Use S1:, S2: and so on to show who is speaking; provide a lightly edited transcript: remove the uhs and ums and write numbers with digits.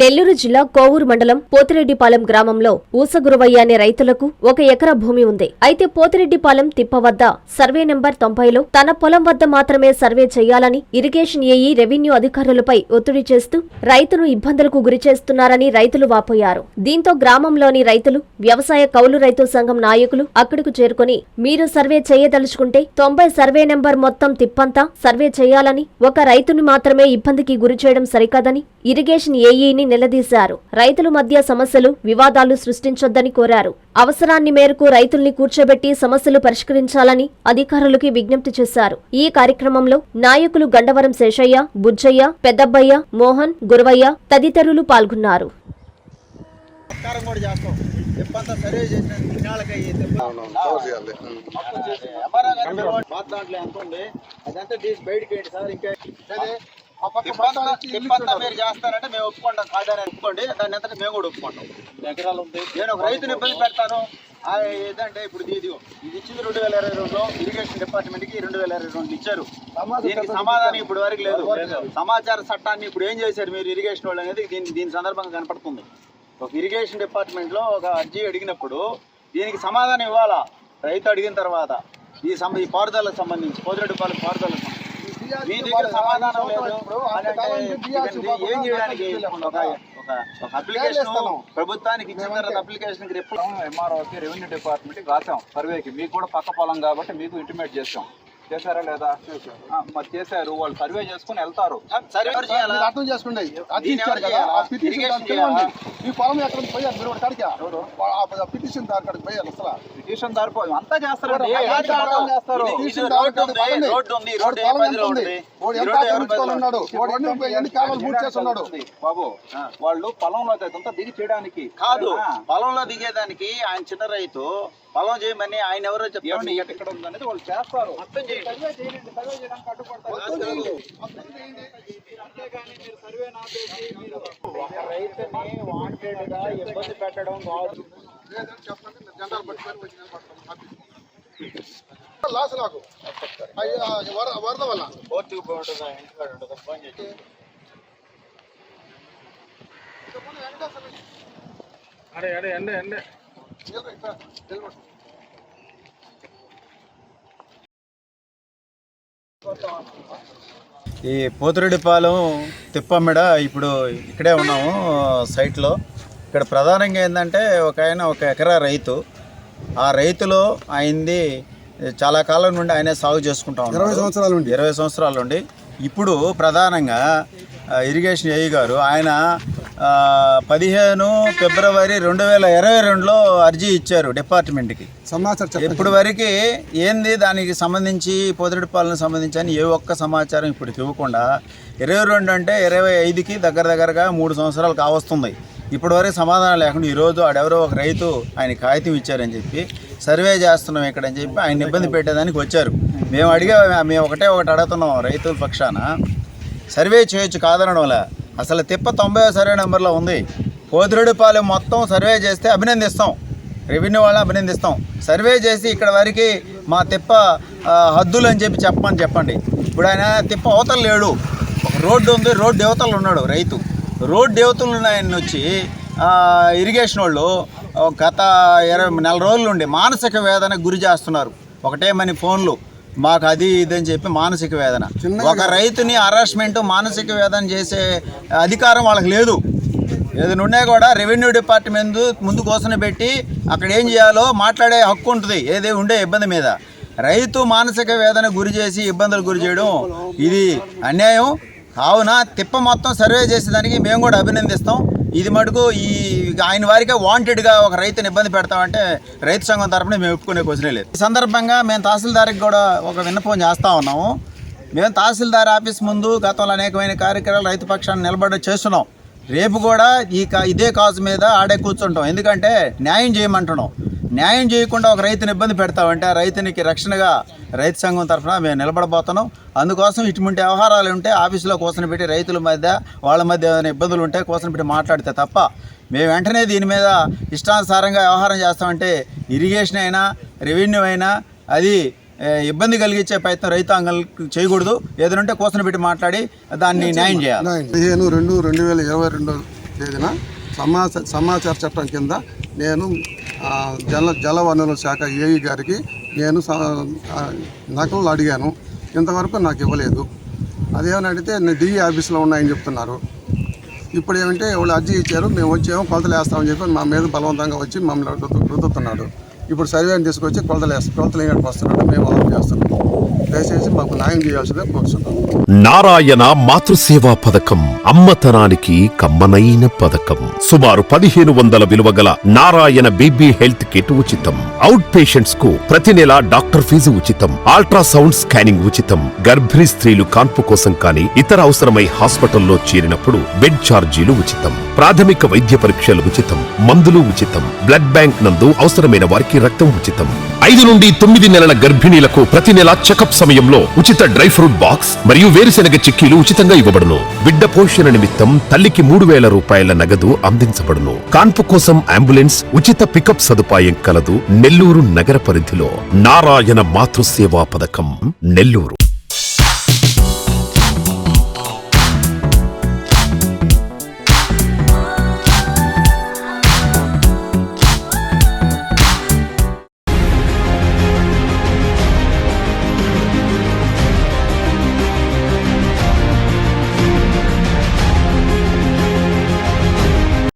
S1: నెల్లూరు జిల్లా కోవూరు మండలం పోతిరెడ్డిపాలెం గ్రామంలో ఊసగురువయ్య అనే రైతులకు 1 ఎకరా భూమి ఉంది. అయితే పోతిరెడ్డిపాలెం తిప్ప వద్ద సర్వే నెంబర్ 90లో తన పొలం వద్ద మాత్రమే సర్వే చేయాలని ఇరిగేషన్ ఏఈ రెవెన్యూ అధికారులపై ఒత్తిడి చేస్తూ రైతును ఇబ్బందులకు గురిచేస్తున్నారని రైతులు వాపోయారు. దీంతో గ్రామంలోని రైతులు, వ్యవసాయ కౌలు రైతు సంఘం నాయకులు అక్కడకు చేరుకుని మీరు సర్వే చేయదలుచుకుంటే 90 సర్వే నెంబర్ మొత్తం తిప్పంతా సర్వే చేయాలని, ఒక రైతుని మాత్రమే ఇబ్బందికి గురిచేయడం సరికాదని ఇరిగేషన్ ఏఈని నిలదీశారు. రైతుల మధ్య సమస్యలు, వివాదాలు సృష్టించొద్దని కోరారు. అవసరాన్ని మేరకు రైతుల్ని కూర్చోబెట్టి సమస్యలు పరిష్కరించాలని అధికారులకి విజ్ఞప్తి చేశారు. ఈ కార్యక్రమంలో నాయకులు గండవరం శేషయ్య, బుజ్జయ్య, పెద్దబ్బయ్య, మోహన్, గురవయ్య తదితరులు పాల్గొన్నారు.
S2: మీరు చేస్తారంటే మేము ఒప్పుకుంటాం, కాదని ఒప్పుకోండి, దాన్ని ఎంత మేము కూడా ఒప్పుకుంటాం. ఎకరాలు ఉంది, నేను ఒక రైతుని ఇబ్బంది పెడతాను ఏదంటే ఇప్పుడు ఇది ఇచ్చింది 2022లో ఇరిగేషన్ డిపార్ట్మెంట్ కి 2022 ఇచ్చారు. దీనికి సమాధానం ఇప్పుడు వరకు లేదు. సమాచార చట్టాన్ని ఇప్పుడు ఏం చేశారు మీరు ఇరిగేషన్ వాళ్ళు అనేది దీని సందర్భంగా కనపడుతుంది. ఒక ఇరిగేషన్ డిపార్ట్మెంట్ లో ఒక అర్జీ అడిగినప్పుడు దీనికి సమాధానం ఇవ్వాలా. రైతు అడిగిన తర్వాత ఈ పారుదలకు సంబంధించి పోతిరెడ్డిపాలెం పారుదలకు సంబంధించి మీ దగ్గర సమాధానం లేదు. ఏం చేయడానికి ఒక అప్లికేషన్ ప్రభుత్వానికి ఇచ్చిన తర్వాత అప్లికేషన్
S3: ఎంఆర్ఓకి రెవెన్యూ డిపార్ట్మెంట్కి రాసాం సర్వేకి. మీకు కూడా పక్క పొలం కాబట్టి మీకు ఇంటిమేట్ చేసాం. చేశారా లేదా? మరి చేశారు. వాళ్ళు సర్వే చేసుకుని వెళ్తారు.
S2: అర్థం చేసుకోండి.
S3: పిటిషన్ దారిపోదు అంతా చేస్తారు. బాబు వాళ్ళు పొలంలో దిగి చేయడానికి
S2: కాదు, పొలంలో దిగేదానికి ఆయన చిన్న రైతు పొలం చేయమని ఆయన ఎవరో చెప్పండి
S3: ఎక్కడ ఉందనేది వాళ్ళు చేస్తారు.
S2: మొత్తం చేయండి. ఒక రైతుని వాంటెడ్ గా ఇబ్బంది పెట్టడం కాదు.
S4: లాస్ నాకు వరద వల్ల
S2: కోర్టుకు పోతుందా, ఇంటికాడ ఉంటుందా, ఫోన్ చేసి
S5: ఈ పోతిరెడ్డిపాలెం తిప్పమ్మిడ ఇప్పుడు ఇక్కడే ఉన్నాము సైట్లో. ఇక్కడ ప్రధానంగా ఏంటంటే ఒక 1 ఎకరా రైతు. ఆ రైతులో ఆయనది చాలా కాలం నుండి ఆయనే సాగు చేసుకుంటా ఉన్నాడు. 20 సంవత్సరాల నుండి. ఇప్పుడు ప్రధానంగా ఇరిగేషన్ ఏఈ గారు ఆయన 15 ఫిబ్రవరి 2022లో అర్జీ ఇచ్చారు డిపార్ట్మెంట్కి. ఇప్పుడు వరకు ఏంది దానికి సంబంధించి పోతిరెడ్డిపాలెం సంబంధించి అని ఏ ఒక్క సమాచారం ఇప్పుడు ఇవ్వకుండా 22 అంటే 25కి దగ్గరగా 3 సంవత్సరాలు కావస్తుంది. ఇప్పటి వరకు సమాధానం లేకుండా ఈరోజు ఆడెవరో ఒక రైతు ఆయన కాగితం ఇచ్చారని చెప్పి సర్వే చేస్తున్నాం ఇక్కడ అని చెప్పి ఆయన ఇబ్బంది పెట్టేదానికి వచ్చారు. మేము ఒకటి అడుగుతున్నాం రైతుల పక్షాన, సర్వే చేయొచ్చు కాదనడం వల్ల. అసలు తిప్ప 90 సర్వే నెంబర్లో ఉంది. పోతిరెడ్డిపాలెం మొత్తం సర్వే చేస్తే అభినందిస్తాం, రెవెన్యూ వాళ్ళని అభినందిస్తాం. సర్వే చేసి ఇక్కడ వరకు మా తిప్ప హద్దులు అని చెప్పండి. ఇప్పుడు ఆయన తిప్ప అవతల లేడు, ఒక రోడ్డు ఉంది, రోడ్డు దేవతలు ఉన్నాడు రైతు. రోడ్డు దేవతలు ఆయన వచ్చి ఇరిగేషన్ వాళ్ళు గత 20 నెల రోజుల నుండి మానసిక వేదనకు గురి చేస్తున్నారు. ఒకటేమని ఫోన్లు మాకు అది ఇదని చెప్పి మానసిక వేదన. ఒక రైతుని హరాస్మెంట్, మానసిక వేదన చేసే అధికారం వాళ్ళకి లేదు. ఏదైనా ఉన్నా కూడా రెవెన్యూ డిపార్ట్మెంట్ ముందు కోసన పెట్టి అక్కడ ఏం చేయాలో మాట్లాడే హక్కు ఉంటుంది ఏదే ఉండే ఇబ్బంది మీద. రైతు మానసిక వేదన గురి చేసి ఇబ్బందులు గురి చేయడం ఇది అన్యాయం. కావున తిప్ప మొత్తం సర్వే చేసేదానికి మేము కూడా అభినందిస్తాం. ఇది మటుకు ఆయన వారికే వాంటెడ్గా ఒక రైతుని ఇబ్బంది పెడతామంటే రైతు సంఘం తరఫున మేము ఒప్పుకునే క్వశ్చనే లేదు. ఈ సందర్భంగా మేము తహసీల్దార్కి కూడా ఒక విన్నపం చేస్తూ ఉన్నాము. మేము తహసీల్దార్ ఆఫీస్ ముందు గతంలో అనేకమైన కార్యక్రమాలు రైతు పక్షాన్ని నిలబడి చేస్తున్నాం. రేపు కూడా ఇదే కాజు మీద ఆడే కూర్చుంటాం. ఎందుకంటే న్యాయం చేయమంటున్నాం. న్యాయం చేయకుండా ఒక రైతుని ఇబ్బంది పెడతామంటే ఆ రైతునికి రక్షణగా రైతు సంఘం తరఫున మేము నిలబడబోతున్నాం. అందుకోసం ఇటువంటి వ్యవహారాలు ఉంటే ఆఫీసులో కూర్చొని పెట్టి రైతుల మధ్య వాళ్ళ మధ్య ఏదైనా ఇబ్బందులు ఉంటే కూర్చొని పెట్టి మాట్లాడితే తప్ప మేము వెంటనే దీని మీద ఇష్టానుసారంగా వ్యవహారం చేస్తామంటే ఇరిగేషన్ అయినా రెవెన్యూ అయినా అది ఇబ్బంది కలిగించే ప్రయత్నం రైతాంగాలకు చేయకూడదు. ఏదైనా ఉంటే కూర్చొని పెట్టి మాట్లాడి దాన్ని న్యాయం చేయాలి.
S4: 15/2/2022 తేదీన సమాచార చట్టం కింద నేను జల వనరుల శాఖ ఏఈ గారికి నేను నకలు అడిగాను. ఇంతవరకు నాకు ఇవ్వలేదు. అదేమని అడిగితే నేను డిఈ ఆఫీస్లో ఉన్నాయని చెప్తున్నారు. ఇప్పుడు ఏమంటే వాళ్ళు అర్జీ ఇచ్చారు, మేము వచ్చేమో కొలతలు వేస్తామని చెప్పి మా మీద బలవంతంగా వచ్చి మమ్మల్ని రుద్దుతున్నాడు. ఇప్పుడు సర్వేని తీసుకొచ్చి కొలతలు వేయడానికి వస్తున్నాడు. మేము ఆఫ్ చేస్తున్నాం. దయచేసి మాకు న్యాయం చేయాల్సిందే కోరుతున్నాం.
S6: నారాయణ మాతృసేవా పథకం అమ్మతనానికి కమ్మనైన పథకం. సుమారు 1500 విలువ గల నారాయణ బీబీ హెల్త్ కిట్ ఉచితం. అవుట్ పేషెంట్స్ కు ప్రతి నెల డాక్టర్ ఫీజు ఉచితం. అల్ట్రాసౌండ్ స్కానింగ్ ఉచితం. గర్భిణీ స్త్రీలు కాన్పు కోసం కానీ ఇతర అవసరమై హాస్పిటల్లో చేరినప్పుడు బెడ్ ఛార్జీలు ఉచితం. ప్రాథమిక వైద్య పరీక్షలు ఉచితం. మందులు ఉచితం. బ్లడ్ బ్యాంక్ నందు అవసరమైన వారికి రక్తం ఉచితం. 5 నుండి 9 నెలల గర్భిణీలకు ప్రతి నెల చెకప్ సమయంలో ఉచిత డ్రై ఫ్రూట్ బాక్స్ మరియు వేరుశెనగ చిక్కీలు ఉచితంగా ఇవ్వబడును. బిడ్డ పోషణ నిమిత్తం తల్లికి 3000 రూపాయల నగదు అందించబడును. కాన్పు కోసం అంబులెన్స్ ఉచిత పికప్ సదుపాయం కలదు. నెల్లూరు నగర పరిధిలో నారాయణ మాతృసేవా పథకం, నెల్లూరు.